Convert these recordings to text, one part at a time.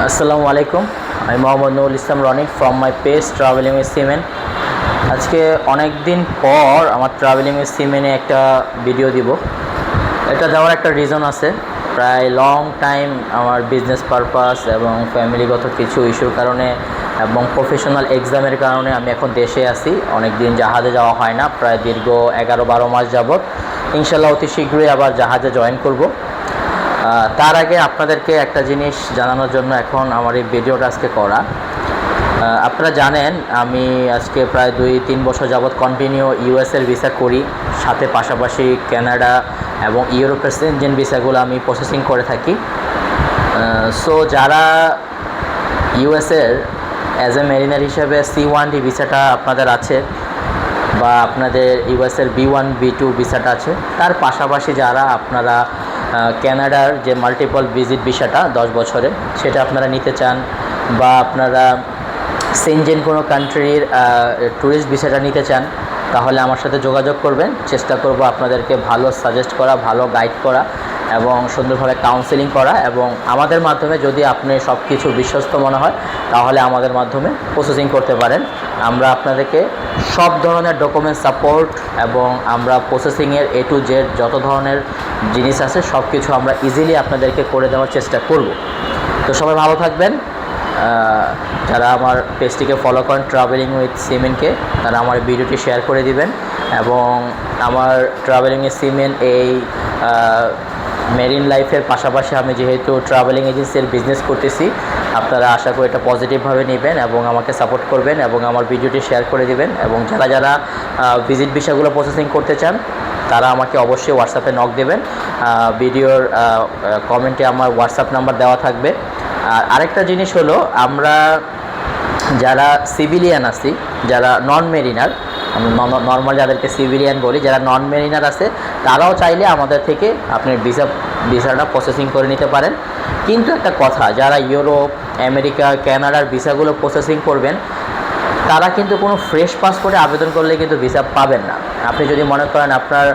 আসসালামু আলাইকুম। আমি Mohammad Nurul Islam Roni from my page travelling with সিমেন। আজকে অনেক দিন পর আমার ট্রাভেলিং উইথ সিমেনে একটা ভিডিও দিব। এটা দেওয়ার একটা রিজন আছে। প্রায় লং টাইম আমার বিজনেস পারপাস এবং ফ্যামিলিগত কিছু ইস্যুর কারণে এবং প্রফেশনাল এক্সামের কারণে আমি এখন দেশে আছি। অনেক দিন জাহাজে যাওয়া হয় না, প্রায় দীর্ঘ 11-12 মাস যাবৎ। ইনশাল্লাহ অতি শীঘ্রই আবার জাহাজে জয়েন করব। তার আগে আপনাদেরকে একটা জিনিস জানানোর জন্য এখন আমার এই ভিডিওটা আজকে করা। আপনারা জানেন আমি আজকে প্রায় 2-3 বছর যাবৎ কন্টিনিউ ইউএসের ভিসা করি, সাথে পাশাপাশি কানাডা এবং ইউরোপের সেনজেন ভিসাগুলো আমি প্রসেসিং করে থাকি। সো যারা ইউএসের অ্যাজ এ মেরিনার হিসেবে C1D ভিসাটা আপনাদের আছে বা আপনাদের ইউএসের B1 B2 ভিসাটা আছে, তার পাশাপাশি যারা আপনারা কানাডার যে মাল্টিপল ভিজিট ভিসাটা 10 বছরে সেটা আপনারা নিতে চান বা আপনারা সেনজেন কোনো কান্ট্রির ট্যুরিস্ট ভিসাটা নিতে চান, তাহলে আমার সাথে যোগাযোগ করবেন। চেষ্টা করব আপনাদেরকে ভালো সাজেস্ট করা, ভালো গাইড করা এবং সুন্দরভাবে কাউন্সেলিং করা। এবং আমাদের মাধ্যমে যদি আপনি সব কিছু বিশ্বস্ত মনে হয় তাহলে আমাদের মাধ্যমে প্রসেসিং করতে পারেন। আমরা আপনাদেরকে সব ধরনের ডকুমেন্ট সাপোর্ট এবং আমরা প্রসেসিংয়ের A to Z যত ধরনের জিনিস আছে সব কিছু আমরা ইজিলি আপনাদেরকে করে দেওয়ার চেষ্টা করব। তো সবাই ভালো থাকবেন। যারা আমার পেজটিকে ফলো করেন ট্রাভেলিং উইথ সিমেনকে, তারা আমার ভিডিওটি শেয়ার করে দিবেন। এবং আমার ট্রাভেলিং উইথ সিমেন এই মেরিন লাইফের পাশাপাশি আমি যেহেতু ট্রাভেলিং এজেন্সির বিজনেস করতেছি, আপনারা আশা করি এটা পজিটিভভাবে নেবেন এবং আমাকে সাপোর্ট করবেন এবং আমার ভিডিওটি শেয়ার করে দিবেন। এবং যারা যারা ভিজিট ভিসাগুলো প্রসেসিং করতে চান তারা আমাকে অবশ্যই হোয়াটসঅ্যাপে নক দেবেন। ভিডিওর কমেন্টে আমার হোয়াটসঅ্যাপ নাম্বার দেওয়া থাকবে। আর আরেকটা জিনিস হলো, আমরা যারা সিভিলিয়ান আছি, যারা নন মেরিনার, আমরা নর্মাল যাদেরকে সিভিলিয়ান বলি, যারা নন মেরিনার আছে তারাও চাইলে আমাদের থেকে আপনি ভিসাটা প্রসেসিং করে নিতে পারেন। কিন্তু একটা কথা, যারা ইউরোপ, আমেরিকা, কানাডার ভিসাগুলো প্রসেসিং করবেন তারা কিন্তু কোনো ফ্রেশ পাসপোর্টে আবেদন করলে কিন্তু ভিসা পাবেন না। আপনি যদি মনে করেন আপনার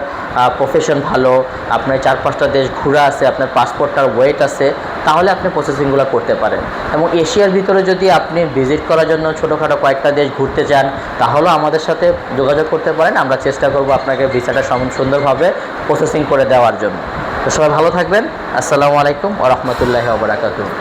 প্রফেশন ভালো, আপনার 4-5টা দেশ ঘোরা আছে, আপনার পাসপোর্টটার ওয়েট আছে, তাহলে আপনি প্রসেসিংগুলো করতে পারেন। এবং এশিয়ার ভিতরে যদি আপনি ভিজিট করার জন্য ছোটোখাটো কয়েকটা দেশ ঘুরতে চান তাহলেও আমাদের সাথে যোগাযোগ করতে পারেন। আমরা চেষ্টা করব আপনাকে ভিসাটা সুন্দরভাবে প্রসেসিং করে দেওয়ার জন্য। তো সবাই ভালো থাকবেন। আসসালামু আলাইকুম ওয়া রাহমাতুল্লাহি ওয়া বারাকাতুহু।